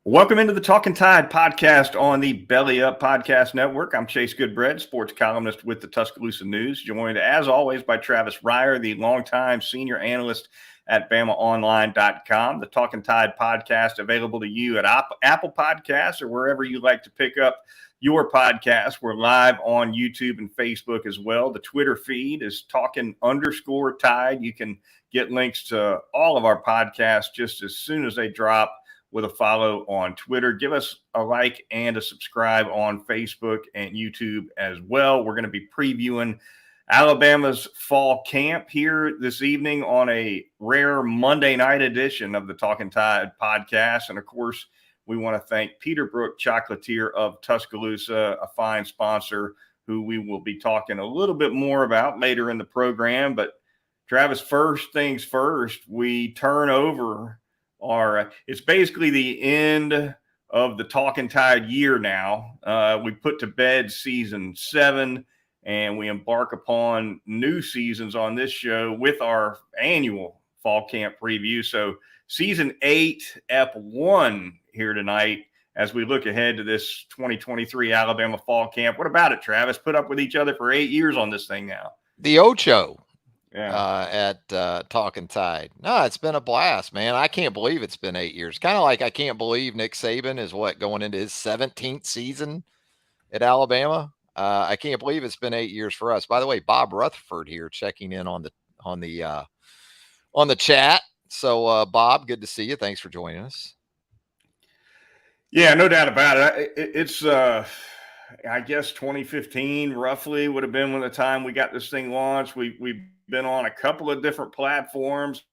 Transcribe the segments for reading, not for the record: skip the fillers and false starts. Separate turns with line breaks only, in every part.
Welcome into the Talkin Tide podcast on the Belly Up Podcast Network. I'm Chase Goodbread, sports columnist with the Tuscaloosa News, joined as always by Travis Reier, the longtime senior analyst at BamaOnline.com. The Talkin Tide podcast available to you at Apple Podcasts or wherever you like to pick up your podcast. We're live on YouTube and Facebook as well. The Twitter feed is Talkin_Tide. You can get links to all of our podcasts just as soon as they drop with a follow on Twitter. Give us a like and a subscribe on Facebook and YouTube as well. We're going to be previewing Alabama's fall camp here this evening on a rare Monday night edition of the Talkin Tide podcast. And of course, we want to thank Peterbrook Chocolatier of Tuscaloosa, a fine sponsor who we will be talking a little bit more about later in the program. But Travis, first things first, we turn over it's basically the end of the Talkin Tide year now. We put to bed season 7, and we embark upon new seasons on this show with our annual fall camp preview. So season 8, Ep1 here tonight as we look ahead to this 2023 Alabama fall camp. What about it, Travis? Put up with each other for 8 years on this thing now.
The Ocho.
Yeah.
At Talkin Tide. No, it's been a blast, man. I can't believe it's been 8 years. Kind of like I can't believe Nick Saban is going into his 17th season at Alabama. I can't believe it's been 8 years for us. By the way, Bob Rutherford here checking in on the chat. So, Bob, good to see you. Thanks for joining us.
Yeah, no doubt about it. It's I guess 2015 roughly would have been when the time we got this thing launched. We've been on a couple of different platforms,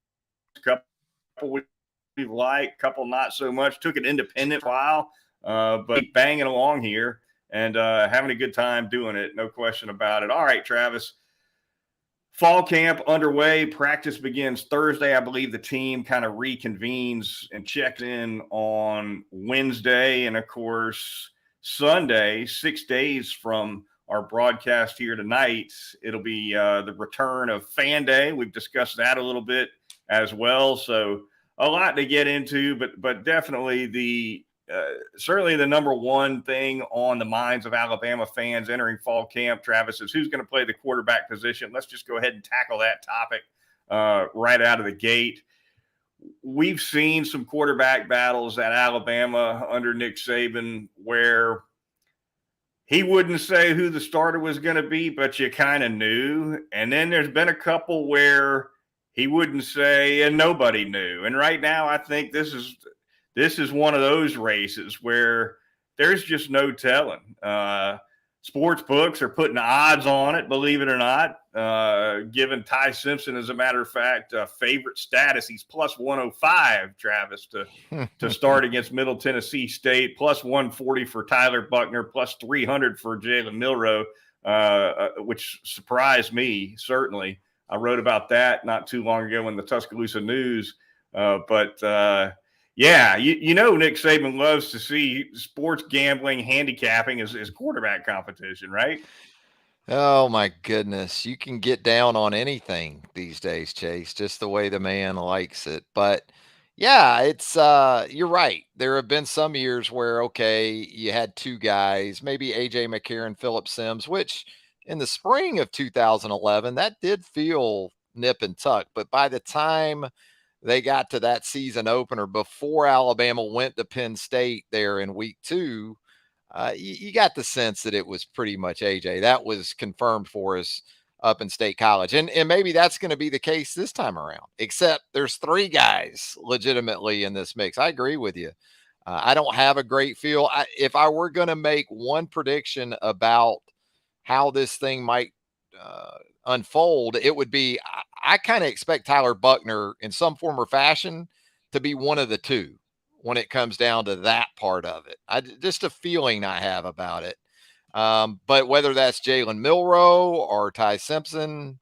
a couple we liked, couple not so much. Took it independent for a while, but banging along here and having a good time doing it. No question about it. All right, Travis. Fall camp underway. Practice begins Thursday. I believe the team kind of reconvenes and checks in on Wednesday. And of course, Sunday, 6 days from our broadcast here tonight, it'll be the return of Fan Day. We've discussed that a little bit as well. So a lot to get into, but definitely certainly the number one thing on the minds of Alabama fans entering fall camp, Travis, is who's going to play the quarterback position. Let's just go ahead and tackle that topic right out of the gate. We've seen some quarterback battles at Alabama under Nick Saban where he wouldn't say who the starter was going to be, but you kind of knew. And then there's been a couple where he wouldn't say and nobody knew. And right now, I think this is one of those races where there's just no telling. Sports books are putting odds on it, believe it or not. Given Ty Simpson, as a matter of fact, favorite status, he's plus 105, Travis, to start against Middle Tennessee State, plus 140 for Tyler Buckner, plus 300 for Jalen Milroe, which surprised me, certainly. I wrote about that not too long ago in the Tuscaloosa News. Yeah, you know Nick Saban loves to see sports gambling, handicapping as quarterback competition, right?
Oh my goodness. You can get down on anything these days, Chase, just the way the man likes it. But yeah, it's you're right. There have been some years where okay, you had two guys, maybe AJ McCarron, Phillip Sims, which in the spring of 2011, that did feel nip and tuck. But by the time they got to that season opener before Alabama went to Penn State there in week 2, you got the sense that it was pretty much AJ. That was confirmed for us up in State College. And maybe that's going to be the case this time around, except there's 3 guys legitimately in this mix. I agree with you. I don't have a great feel. If I were going to make one prediction about how this thing might unfold, it would be I kind of expect Tyler Buckner in some form or fashion to be one of the two when it comes down to that part of it. Just a feeling I have about it. But whether that's Jalen Milroe or Ty Simpson,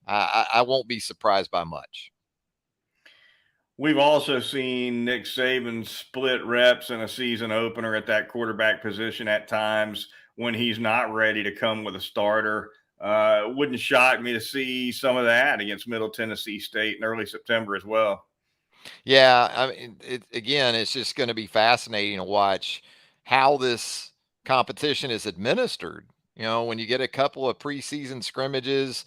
I won't be surprised by much.
We've also seen Nick Saban split reps in a season opener at that quarterback position at times when he's not ready to come with a starter. Wouldn't shock me to see some of that against Middle Tennessee State in early September as well.
Yeah, I mean, again, it's just going to be fascinating to watch how this competition is administered. When you get a couple of preseason scrimmages,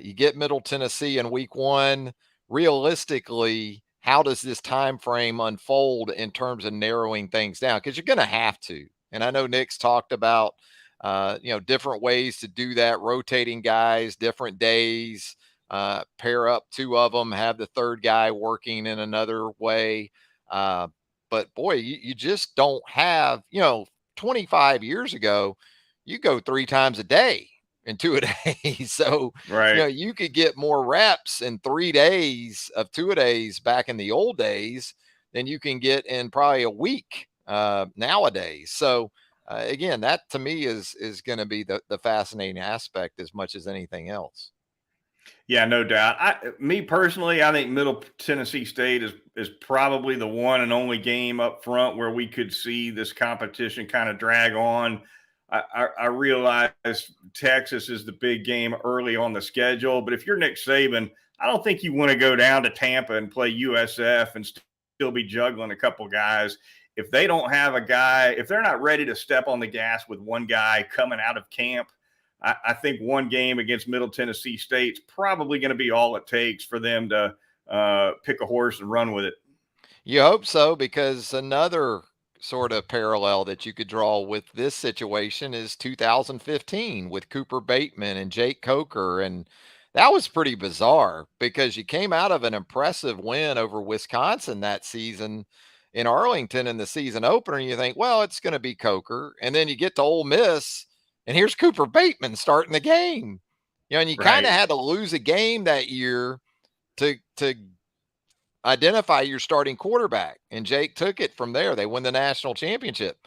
you get Middle Tennessee in week one. Realistically, how does this time frame unfold in terms of narrowing things down? Because you're going to have to. And I know Nick's talked about, different ways to do that, rotating guys, different days, pair up two of them, have the third guy working in another way. Uh, but boy, you just don't have, 25 years ago, you go three times a day in 2 a days. So,
Right.
you could get more reps in 3 days of 2 a days back in the old days than you can get in probably a week nowadays. So, again, that to me is going to be the fascinating aspect as much as anything else.
Yeah, no doubt. Me personally, I think Middle Tennessee State is probably the one and only game up front where we could see this competition kind of drag on. I realize Texas is the big game early on the schedule, but if you're Nick Saban, I don't think you want to go down to Tampa and play USF and still be juggling a couple guys. If they don't have a guy, if they're not ready to step on the gas with one guy coming out of camp, I think one game against Middle Tennessee State's probably going to be all it takes for them to pick a horse and run with it.
You hope so, because another sort of parallel that you could draw with this situation is 2015 with Cooper Bateman and Jake Coker. And that was pretty bizarre because you came out of an impressive win over Wisconsin that season in Arlington in the season opener. And you think, well, it's going to be Coker. And then you get to Ole Miss, and here's Cooper Bateman starting the game. And you kind
Right.
of had to lose a game that year to identify your starting quarterback. And Jake took it from there. They win the national championship.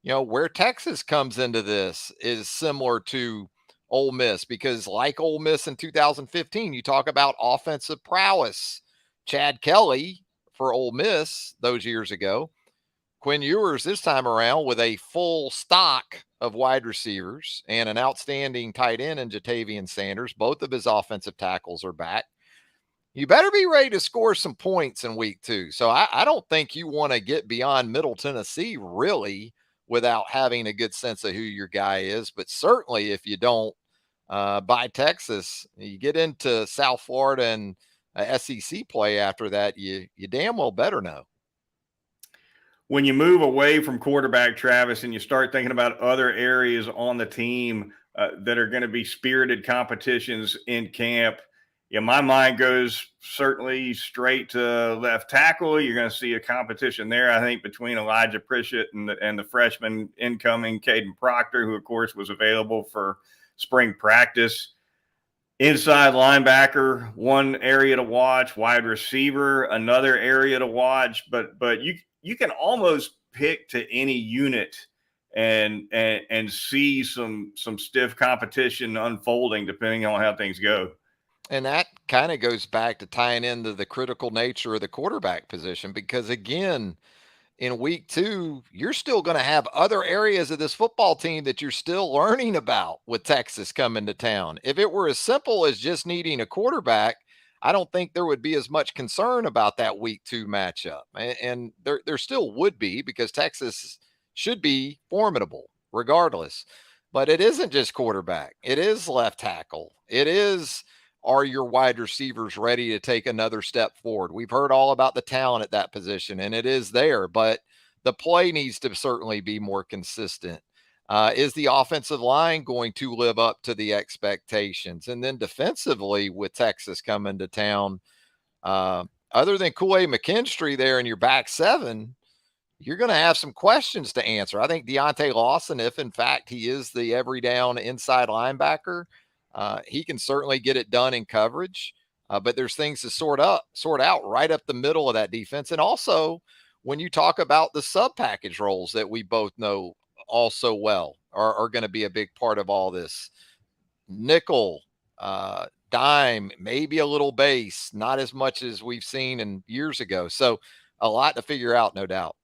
Where Texas comes into this is similar to Ole Miss, because like Ole Miss in 2015, you talk about offensive prowess. Chad Kelly for Ole Miss those years ago. Quinn Ewers this time around with a full stock of wide receivers and an outstanding tight end in Jatavian Sanders. Both of his offensive tackles are back. You better be ready to score some points in week two. So I don't think you want to get beyond Middle Tennessee really without having a good sense of who your guy is. But certainly if you don't, by Texas, you get into South Florida and SEC play after that, you damn well better know.
When you move away from quarterback, Travis, and you start thinking about other areas on the team that are going to be spirited competitions in camp, my mind goes certainly straight to left tackle. You're going to see a competition there, I think, between Elijah Pritchett and the freshman incoming Caden Proctor, who, of course, was available for spring practice. Inside linebacker, one area to watch. Wide receiver, another area to watch. But you can almost pick to any unit and see some stiff competition unfolding depending on how things go.
And that kind of goes back to tying into the critical nature of the quarterback position, because again, in week two, you're still going to have other areas of this football team that you're still learning about with Texas coming to town. If it were as simple as just needing a quarterback, I don't think there would be as much concern about that week two matchup. And there still would be, because Texas should be formidable regardless. But it isn't just quarterback, it is left tackle. It is, are your wide receivers ready to take another step forward? We've heard all about the talent at that position, and it is there, but the play needs to certainly be more consistent. Is the offensive line going to live up to the expectations? And then defensively, with Texas coming to town, other than Kool-Aid McKinstry there in your back seven, you're going to have some questions to answer. I think Deontay Lawson, if in fact he is the every down inside linebacker, he can certainly get it done in coverage. But there's things to sort out right up the middle of that defense. And also, when you talk about the sub package roles that we both know also well are going to be a big part of all this, nickel, dime, maybe a little base, not as much as we've seen in years ago. So a lot to figure out, no doubt.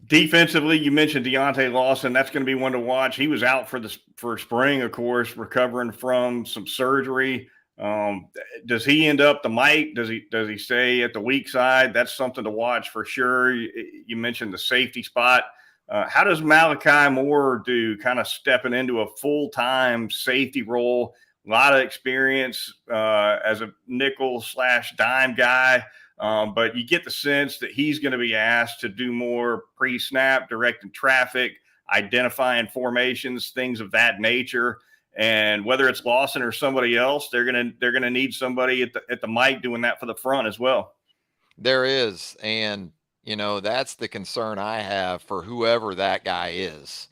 Defensively, you mentioned Deontay Lawson. That's going to be one to watch. He was out for spring, of course, recovering from some surgery. Does he end up the Mike? Does he stay at the weak side? That's something to watch for sure. You mentioned the safety spot. How does Malachi Moore do, kind of stepping into a full-time safety role? A lot of experience as a nickel/dime guy. But you get the sense that he's going to be asked to do more pre-snap, directing traffic, identifying formations, things of that nature. And whether it's Lawson or somebody else, they're gonna need somebody at the mic doing that for the front as well.
There is, and that's the concern I have for whoever that guy is,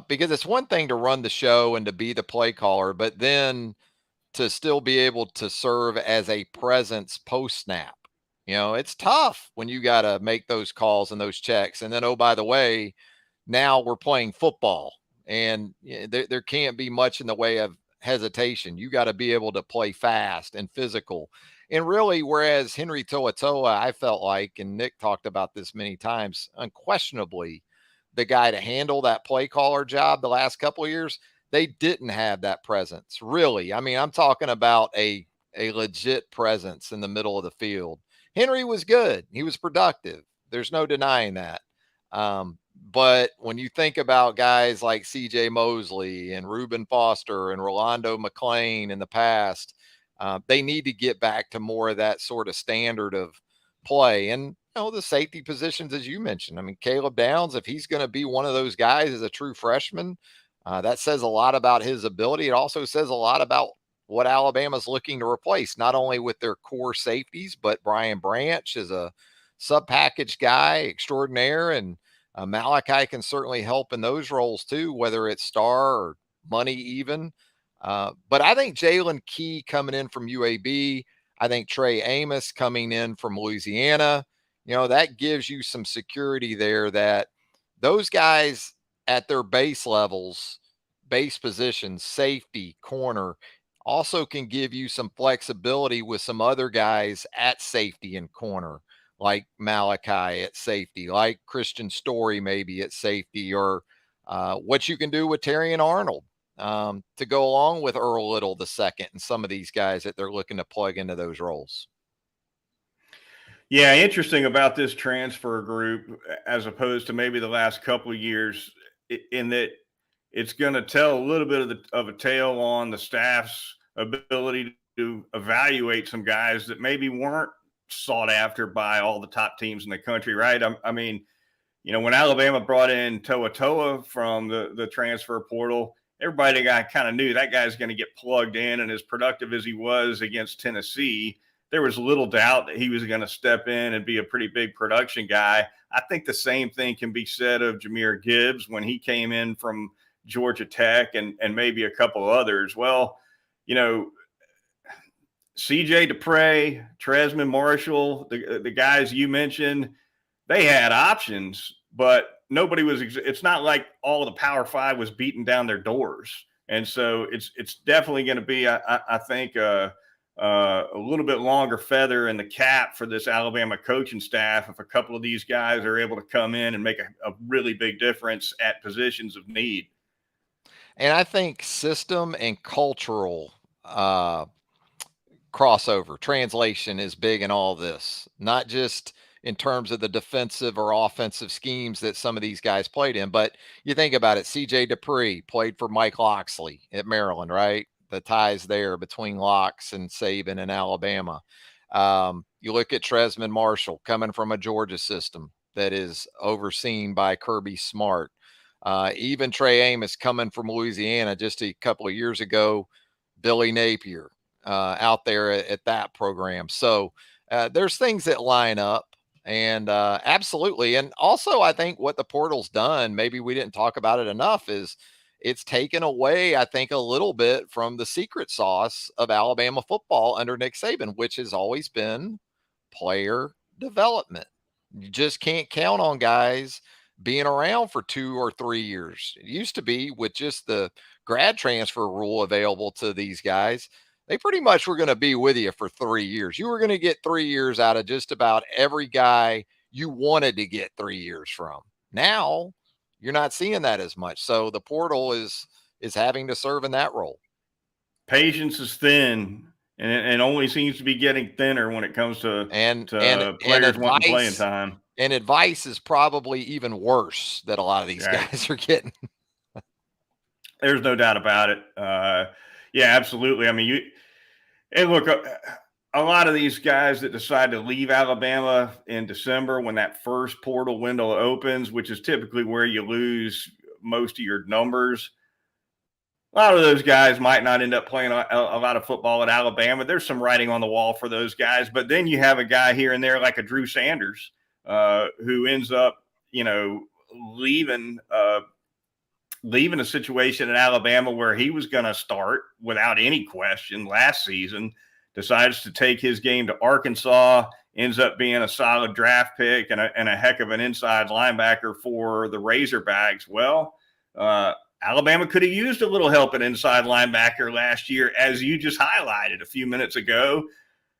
because it's one thing to run the show and to be the play caller, but then to still be able to serve as a presence post snap. It's tough when you got to make those calls and those checks. And then, oh, by the way, now we're playing football and there can't be much in the way of hesitation. You got to be able to play fast and physical. And really, whereas Henry Toa, I felt like, and Nick talked about this many times, unquestionably the guy to handle that play caller job the last couple of years, they didn't have that presence. Really. I mean, I'm talking about a legit presence in the middle of the field. Henry was good. He was productive. There's no denying that. But when you think about guys like CJ Mosley and Reuben Foster and Rolando McClain in the past, they need to get back to more of that sort of standard of play. And the safety positions, as you mentioned. I mean, Caleb Downs, if he's going to be one of those guys as a true freshman, that says a lot about his ability. It also says a lot about what Alabama's looking to replace, not only with their core safeties, but Brian Branch is a sub-package guy extraordinaire, and Malachi can certainly help in those roles too, whether it's star or money even. But I think Jalen Key coming in from UAB, I think Trey Amos coming in from Louisiana, that gives you some security there that those guys at their base levels, base positions, safety, corner, also can give you some flexibility with some other guys at safety and corner, like Malachi at safety, like Christian Story maybe at safety, or what you can do with Terry and Arnold to go along with Earl Little the second and some of these guys that they're looking to plug into those roles.
Yeah, interesting about this transfer group as opposed to maybe the last couple of years, in that it's going to tell a little bit of a tale on the staff's ability to evaluate some guys that maybe weren't sought after by all the top teams in the country, right? I mean, when Alabama brought in Toa from the transfer portal, everybody kind of knew that guy's going to get plugged in, and as productive as he was against Tennessee, there was little doubt that he was going to step in and be a pretty big production guy. I think the same thing can be said of Jahmyr Gibbs when he came in from Georgia Tech and maybe a couple others. Well, CJ DePrey, Tresman Marshall, the guys you mentioned, they had options, but nobody was. It's not like all of the Power Five was beating down their doors, and so it's definitely going to be, I think, a little bit longer feather in the cap for this Alabama coaching staff if a couple of these guys are able to come in and make a really big difference at positions of need.
And I think system and cultural crossover translation is big in all this, not just in terms of the defensive or offensive schemes that some of these guys played in, but you think about it. CJ DePree played for Mike Locksley at Maryland, right? The ties there between Locks and Saban and Alabama. You look at Tresman Marshall coming from a Georgia system that is overseen by Kirby Smart. Even Trey Amos coming from Louisiana just a couple of years ago, Billy Napier out there at that program. So there's things that line up, and absolutely. And also, I think what the portal's done, maybe we didn't talk about it enough, is it's taken away, I think, a little bit from the secret sauce of Alabama football under Nick Saban, which has always been player development. You just can't count on guys being around for 2 or 3 years. It used to be with just the grad transfer rule available to these guys. They pretty much were going to be with you for 3 years. You were going to get 3 years out of just about every guy you wanted to get 3 years from. Now you're not seeing that as much. So the portal is having to serve in that role.
Patience is thin, and only seems to be getting thinner when it comes to
And
players wanting playing time.
advice is probably even worse that a lot of these
Right.
guys are getting.
There's no doubt about it. Yeah, absolutely. I mean, look, a lot of these guys that decide to leave Alabama in December when that first portal window opens, which is typically where you lose most of your numbers. A lot of those guys might not end up playing a lot of football at Alabama. There's some writing on the wall for those guys, but then you have a guy here and there like a Drew Sanders who ends up, leaving leaving a situation in Alabama where he was going to start without any question last season, decides to take his game to Arkansas, ends up being a solid draft pick and a heck of an inside linebacker for the Razorbacks. Well, Alabama could have used a little help at inside linebacker last year, as you just highlighted a few minutes ago.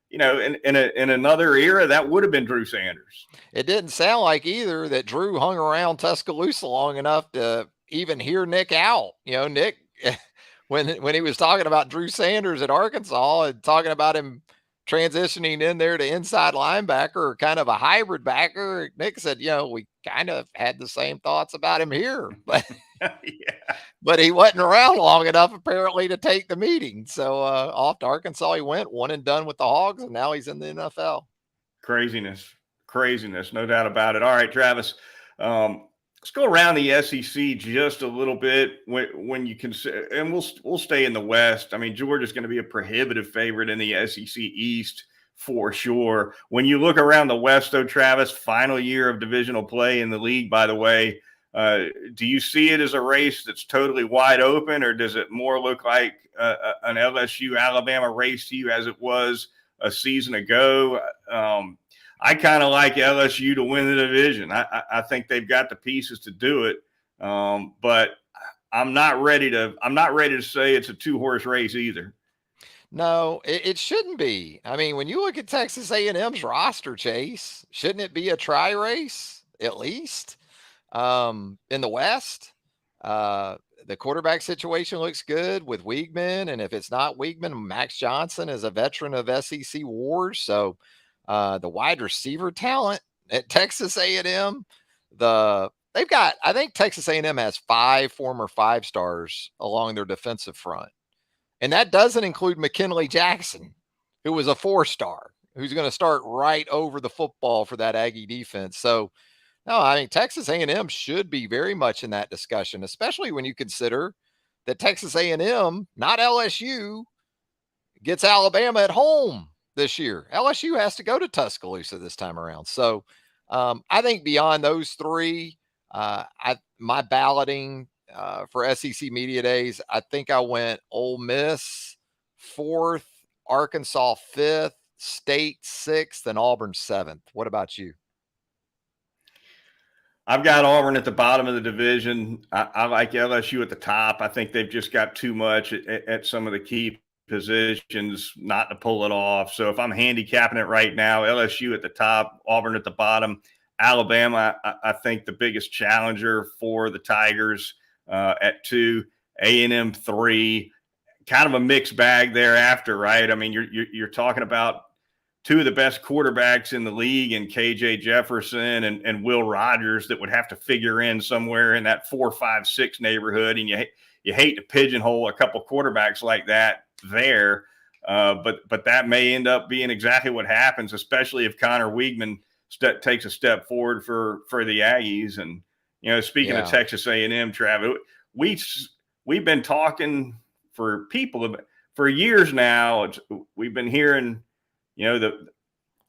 In another era, that would have been Drew Sanders.
It didn't sound like either that Drew hung around Tuscaloosa long enough to even hear Nick out. Nick, when he was talking about Drew Sanders at Arkansas and talking about him transitioning in there to inside linebacker or kind of a hybrid backer, Nick said, we kind of had the same thoughts about him here, but
Yeah.
But he wasn't around long enough apparently to take the meeting. So off to Arkansas he went, one and done with the Hogs, and now he's in the NFL.
Craziness, no doubt about it. All right, Travis, let's go around the SEC just a little bit when you consider, and we'll stay in the West. I mean, Georgia's going to be a prohibitive favorite in the SEC East for sure. When you look around the West, though, Travis, final year of divisional play in the league, by the way, do you see it as a race that's totally wide open, or does it more look like an LSU Alabama race to you as it was a season ago? I kind of like LSU to win the division. I think they've got the pieces to do it, but I'm not ready to say it's a 2-horse race either.
No, it shouldn't be. I mean, when you look at Texas A&M's roster, Chase, shouldn't it be a try race at least? In the West, the quarterback situation looks good with Weigman, and if it's not Weigman, Max Johnson is a veteran of SEC wars. So the wide receiver talent at Texas A&M, they've got, I think Texas A&M has 5 former 5-stars along their defensive front, and that doesn't include McKinley Jackson, who was a 4-star, who's going to start right over the football for that Aggie defense. So no, I mean, Texas A&M should be very much in that discussion, especially when you consider that Texas A&M, not LSU, gets Alabama at home this year. LSU has to go to Tuscaloosa this time around. So I think beyond those three, my balloting for SEC Media Days, I think I went Ole Miss 4th, Arkansas 5th, State 6th, and Auburn 7th. What about you?
I've got Auburn at the bottom of the division. I like LSU at the top. I think they've just got too much at some of the key positions not to pull it off. So if I'm handicapping it right now, LSU at the top, Auburn at the bottom. Alabama, I think the biggest challenger for the Tigers at 2, A&M 3. Kind of a mixed bag thereafter, right? I mean, you're talking about 2 of the best quarterbacks in the league, and KJ Jefferson and Will Rogers, that would have to figure in somewhere in that 4, 5, 6 neighborhood. And you hate to pigeonhole a couple quarterbacks like that there, but that may end up being exactly what happens, especially if Connor Weigman takes a step forward for the Aggies. And speaking of Texas A&M, Travis, we've been talking for years now. We've been hearing, the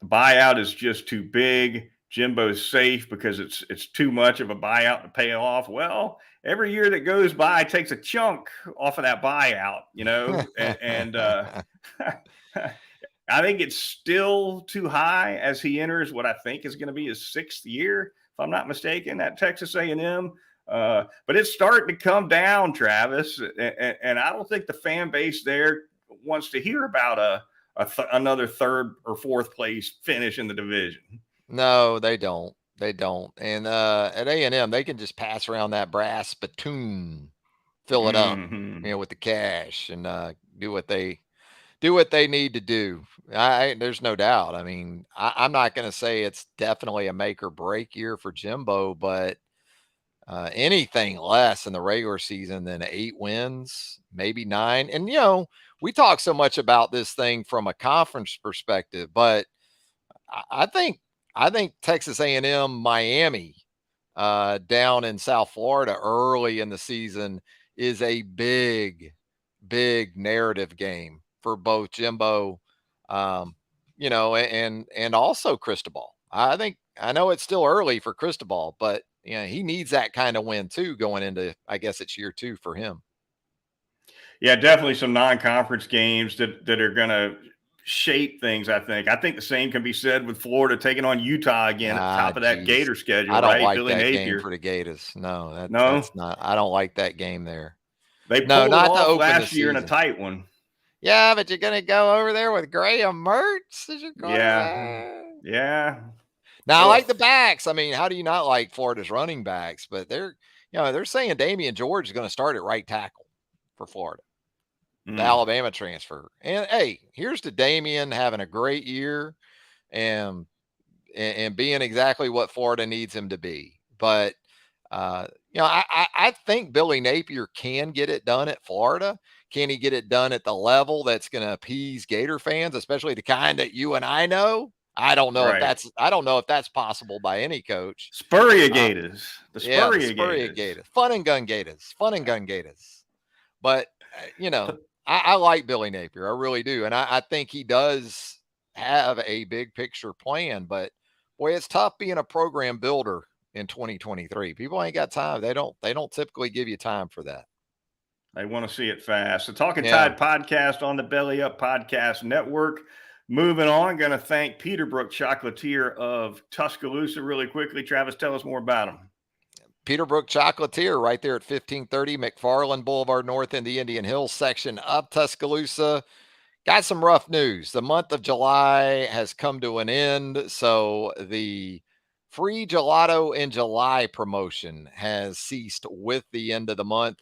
buyout is just too big. Jimbo's safe because it's too much of a buyout to pay off. Well, every year that goes by takes a chunk off of that buyout, and I think it's still too high as he enters what I think is going to be his 6th year, if I'm not mistaken, at Texas A&M. But it's starting to come down, Travis, and I don't think the fan base there wants to hear about another 3rd or 4th place finish in the division.
No, they don't. They don't. And at A&M, they can just pass around that brass spittoon, fill it up,
Hmm.
with the cash, and do what they need to do. There's no doubt. I mean, I'm not going to say it's definitely a make or break year for Jimbo, but anything less in the regular season than 8 wins, maybe 9. And we talk so much about this thing from a conference perspective, but I think Texas A&M, Miami, down in South Florida early in the season is a big, big narrative game for both Jimbo, um, and also Cristobal. I know it's still early for Cristobal, but he needs that kind of win too going into, I guess it's year 2 for him.
Yeah, definitely some non-conference games that are going to shape things. I think the same can be said with Florida taking on Utah again at the top of that
Geez,
Gator schedule,
I don't
right?
like
Billy
that game for
Napier.
the Gators. No, that's
No,
not. I don't like that game there.
they
No,
pulled it
not to
off
open the
last year in a
season.
tight one.
Yeah, but you're gonna go over there with Graham Mertz as your
Yeah,
quarterback.
yeah.
Now I
Ugh.
like the backs. I mean, how do you not like Florida's running backs? But they're saying Damian George is going to start at right tackle for Florida, the
Mm.
Alabama transfer. And hey, here's to Damian having a great year and and being exactly what Florida needs him to be. But I think Billy Napier can get it done at Florida. Can he get it done at the level that's going to appease Gator fans, especially the kind that you and I know?
Right.
I don't know if that's possible by any coach.
Spurrier
Uh,
Gators. The
yeah, the
Spurrier
Spurrier
Gators.
Gators, fun and gun Gators. But I like Billy Napier, I really do, and I think he does have a big picture plan. But boy, it's tough being a program builder in 2023. People ain't got time. They don't typically give you time for that.
They want to see it fast. The Talkin
Yeah.
Tide podcast on the Belly Up Podcast Network. Moving on, going to thank Peterbrook Chocolatier of Tuscaloosa really quickly. Travis, tell us more about him.
Peterbrook Chocolatier right there at 1530 McFarland Boulevard North in the Indian Hills section of Tuscaloosa. Got some rough news. The month of July has come to an end. So the free gelato in July promotion has ceased with the end of the month.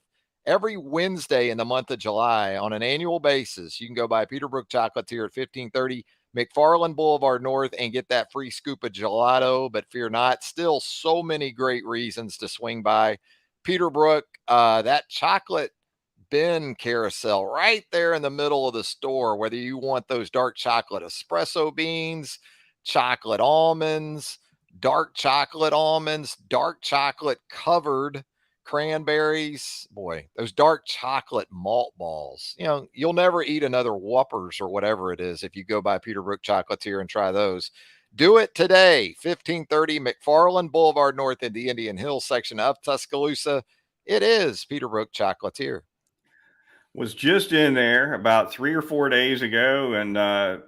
Every Wednesday in the month of July on an annual basis, you can go by Peterbrook Chocolatier at 1530 McFarland Boulevard North and get that free scoop of gelato. But fear not, still so many great reasons to swing by Peterbrook. That chocolate bin carousel right there in the middle of the store, whether you want those dark chocolate espresso beans, chocolate almonds, dark chocolate covered cranberries. Boy, those dark chocolate malt balls. You'll never eat another Whoppers or whatever it is if you go by Peterbrook Chocolatier and try those. Do it today, 1530 McFarland Boulevard North in the Indian Hills section of Tuscaloosa. It is Peterbrook Chocolatier.
Was just in there about 3 or 4 days ago and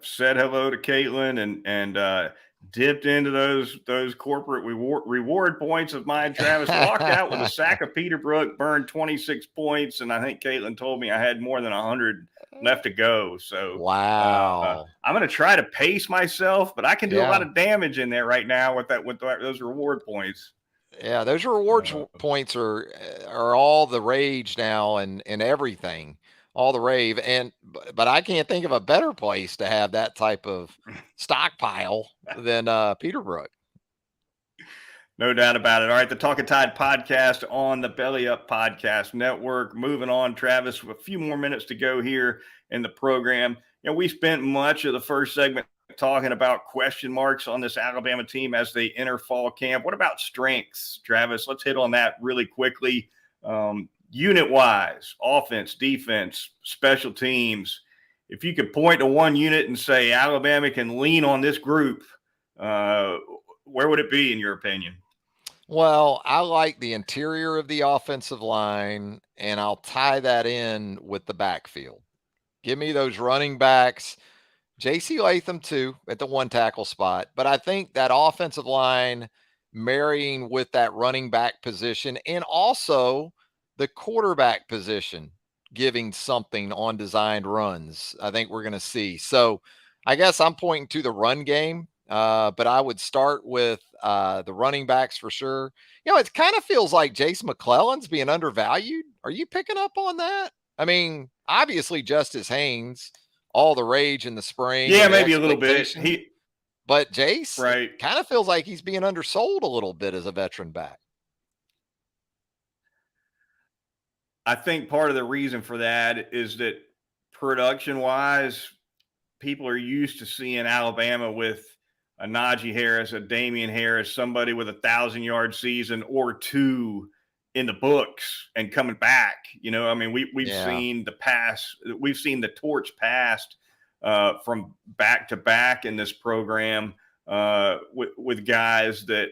said hello to Caitlin and dipped into those corporate reward points of mine. Travis walked out with a sack of Peterbrook, burned 26 points, and I think Caitlin told me I had more than 100 left to go. So
Wow.
I'm going to try to pace myself, but I can do a lot
Yeah.
of damage in there right now with those reward points.
Yeah, those rewards points are all the rage now and everything, all the rave. And but I can't think of a better place to have that type of stockpile than Peterbrook.
No doubt about it. All right, the Talkin Tide podcast on the Belly Up Podcast Network. Moving on, Travis, a few more minutes to go here in the program. We spent much of the first segment talking about question marks on this Alabama team as they enter fall camp. What about strengths, Travis? Let's hit on that really quickly. Unit wise, offense, defense, special teams. If you could point to one unit and say Alabama can lean on this group, where would it be in your opinion?
Well, I like the interior of the offensive line, and I'll tie that in with the backfield. Give me those running backs. JC Latham too at the one tackle spot. But I think that offensive line marrying with that running back position and also the quarterback position giving something on designed runs, I think we're going to see. So I guess I'm pointing to the run game. but I would start with the running backs for sure. It kind of feels like Jace McClellan's being undervalued. Are you picking up on that? I mean, obviously Justice Haynes, all the rage in the spring
Yeah,
and the
maybe a little bit.
expectation. But Jace, it
Right.
kind of feels like he's being undersold a little bit as a veteran back.
I think part of the reason for that is that production wise, people are used to seeing Alabama with a Najee Harris, a Damian Harris, somebody with 1,000-yard season or two in the books and coming back. I mean, we've seen we've seen the torch passed from back to back in this program with guys that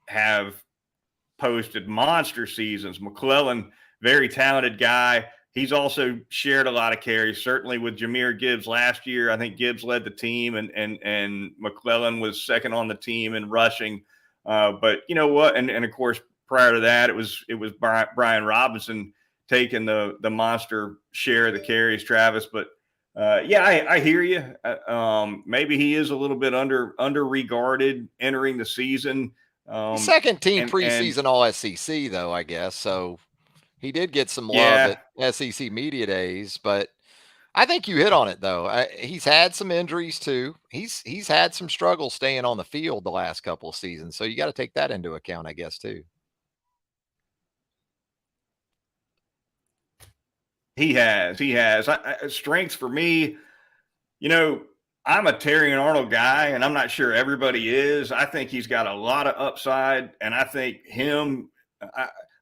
have posted monster seasons. McClellan, very talented guy. He's also shared a lot of carries, certainly with Jahmyr Gibbs last year. I think Gibbs led the team, and McClellan was second on the team in rushing. But you know what? And of course, prior to that, it was Brian Robinson taking the monster share of the carries, Travis. But yeah, I hear you. Maybe he is a little bit under regarded entering the season.
Second team
And
preseason All SEC, though, I guess. So he did get some love
yeah,
at SEC Media Days, but I think you hit on it, though. He's had some injuries too. He's had some struggles staying on the field the last couple of seasons, so you got to take that into account, I guess, too.
he has. Strengths for me. I'm a Terrion Arnold guy, and I'm not sure everybody is. I think he's got a lot of upside, and I think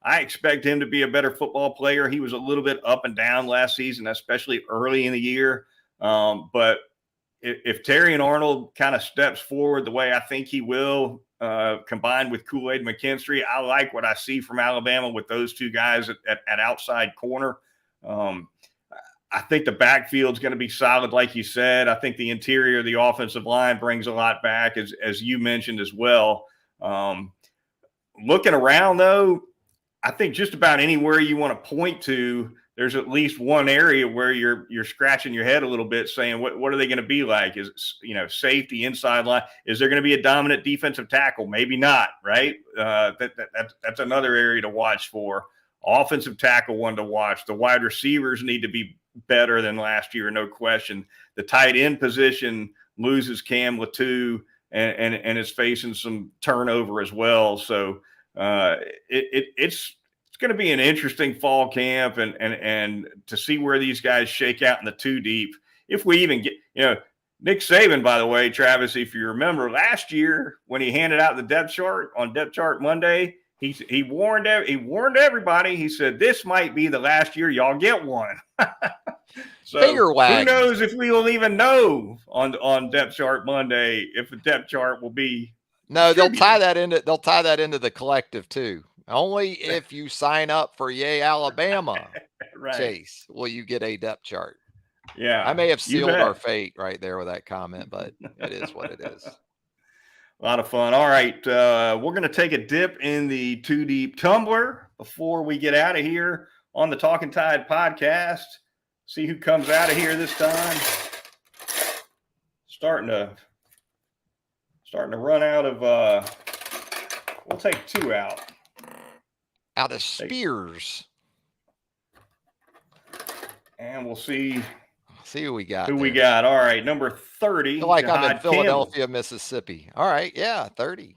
I expect him to be a better football player. He was a little bit up and down last season, especially early in the year. But if Terrion Arnold kind of steps forward the way I think he will, combined with Kool-Aid McKinstry, I like what I see from Alabama with those two guys at outside corner. I think the backfield's going to be solid, like you said. I think the interior of the offensive line brings a lot back, as you mentioned as well. Looking around, though, I think just about anywhere you want to point to, there's at least one area where you're scratching your head a little bit, saying what are they going to be like? Is it, safety, inside line? Is there going to be a dominant defensive tackle? Maybe not, right? That's another area to watch for. Offensive tackle, one to watch. The wide receivers need to be better than last year, no question. The tight end position loses Cam Latu and is facing some turnover as well. So it's going to be an interesting fall camp and to see where these guys shake out in the two deep. If we even get, Nick Saban, by the way, Travis, if you remember last year when he handed out the depth chart on Depth Chart Monday, he warned everybody. He said, this might be the last year y'all get one. So who knows if we will even know on Depth Chart Monday if the depth chart will be.
No, they'll tie that into the collective too. Only if you sign up for Yay Alabama,
right.
Chase, will you get a depth chart.
Yeah,
I may have sealed our fate right there with that comment, but it is what it is.
A lot of fun. All right. We're going to take a dip in the Too Deep Tumbler before we get out of here on the Talkin Tide podcast. See who comes out of here this time. Starting to run out of we'll take two out.
Out of Spears.
And we'll see
who we got.
We got. All right, number 30.
I feel like I'm in Philadelphia, Campbell. Mississippi. All right, yeah, 30.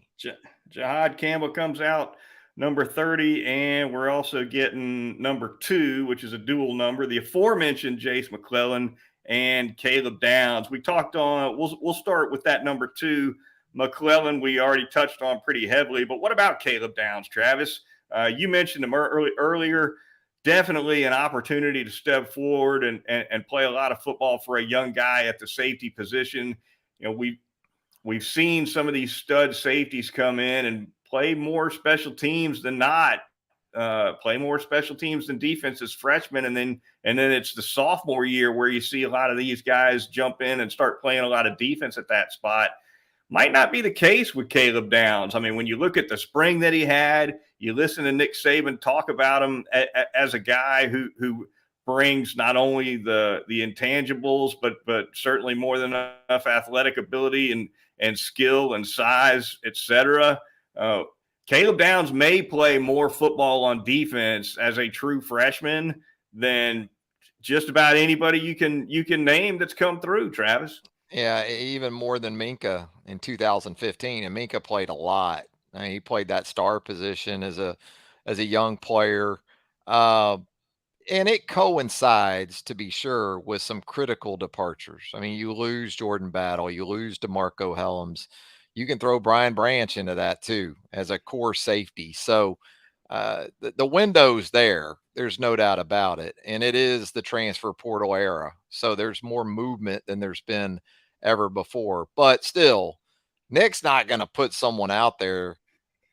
Jahad Campbell comes out number 30, and we're also getting number 2, which is a dual number. The aforementioned Jace McClellan and Caleb Downs. We talked on. We'll start with that number 2, McClellan. We already touched on pretty heavily, but what about Caleb Downs, Travis? You mentioned him earlier. Definitely an opportunity to step forward and play a lot of football for a young guy at the safety position. We've seen some of these stud safeties come in and play more special teams than not, play more special teams than defense as freshmen. And then it's the sophomore year where you see a lot of these guys jump in and start playing a lot of defense at that spot. Might not be the case with Caleb Downs. I mean, when you look at the spring that he had, you listen to Nick Saban talk about him as a guy who brings not only the intangibles, but certainly more than enough athletic ability and skill and size, etc. Caleb Downs may play more football on defense as a true freshman than just about anybody you can name that's come through, Travis.
Yeah, even more than Minka in 2015. And Minka played a lot. I mean, he played that star position as a young player. Uh, and it coincides, to be sure, with some critical departures. I mean, you lose Jordan Battle, you lose DeMarco Helms. You can throw Brian Branch into that too as a core safety. So the window's there. There's no doubt about it. And it is the transfer portal era. So there's more movement than there's been ever before. But still, Nick's not going to put someone out there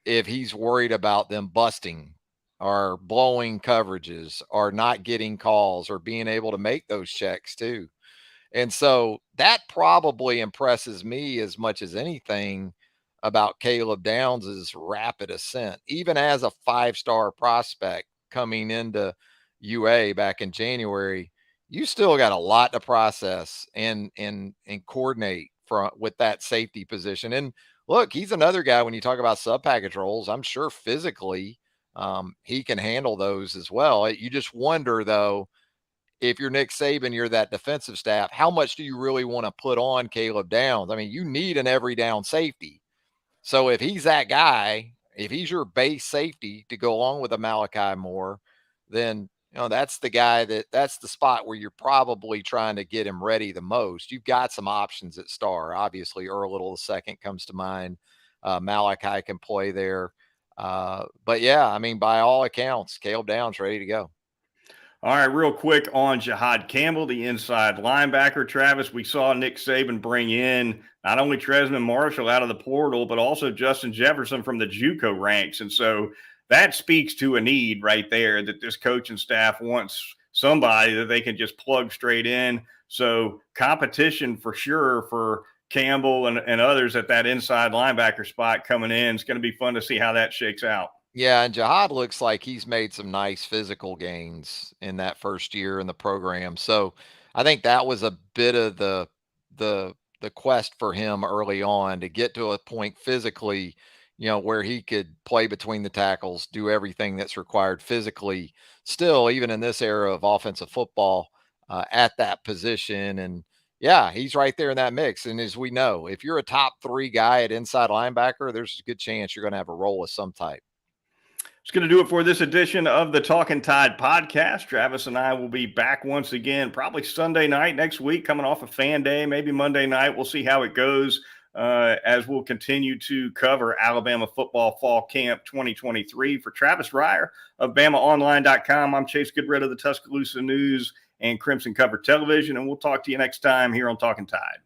if he's worried about them busting or blowing coverages or not getting calls or being able to make those checks too. And so that probably impresses me as much as anything about Caleb Downs' rapid ascent, even as a 5-star prospect coming into UA back in January. You still got a lot to process and coordinate from with that safety position. And look, he's another guy when you talk about sub package roles. I'm sure physically he can handle those as well. You just wonder though, if you're Nick Saban, you're that defensive staff, how much do you really want to put on Caleb Downs? I mean, you need an every down safety. So if he's that guy, if he's your base safety to go along with a Malachi Moore, then that's the guy that's the spot where you're probably trying to get him ready the most. You've got some options at star. Obviously, Earl Little the second comes to mind. Malachi can play there. But yeah, I mean, by all accounts, Caleb Downs ready to go.
All right, real quick on Jihad Campbell, the inside linebacker. Travis, we saw Nick Saban bring in not only Tresman Marshall out of the portal, but also Justin Jefferson from the JUCO ranks. And so that speaks to a need right there that this coaching staff wants somebody that they can just plug straight in. So competition for sure for Campbell and others at that inside linebacker spot coming in. It's going to be fun to see how that shakes out.
Yeah, and Jihad looks like he's made some nice physical gains in that first year in the program. So I think that was a bit of the quest for him early on to get to a point physically, where he could play between the tackles, do everything that's required physically, still, even in this era of offensive football, at that position. And yeah, he's right there in that mix. And as we know, if you're a top 3 guy at inside linebacker, there's a good chance you're going to have a role of some type.
It's going to do it for this edition of the Talkin Tide podcast. Travis and I will be back once again, probably Sunday night next week, coming off of Fan Day, maybe Monday night. We'll see how it goes as we'll continue to cover Alabama football fall camp 2023. For Travis Reier of BamaOnline.com, I'm Chase Goodbread of the Tuscaloosa News and Crimson Cover Television, and we'll talk to you next time here on Talkin Tide.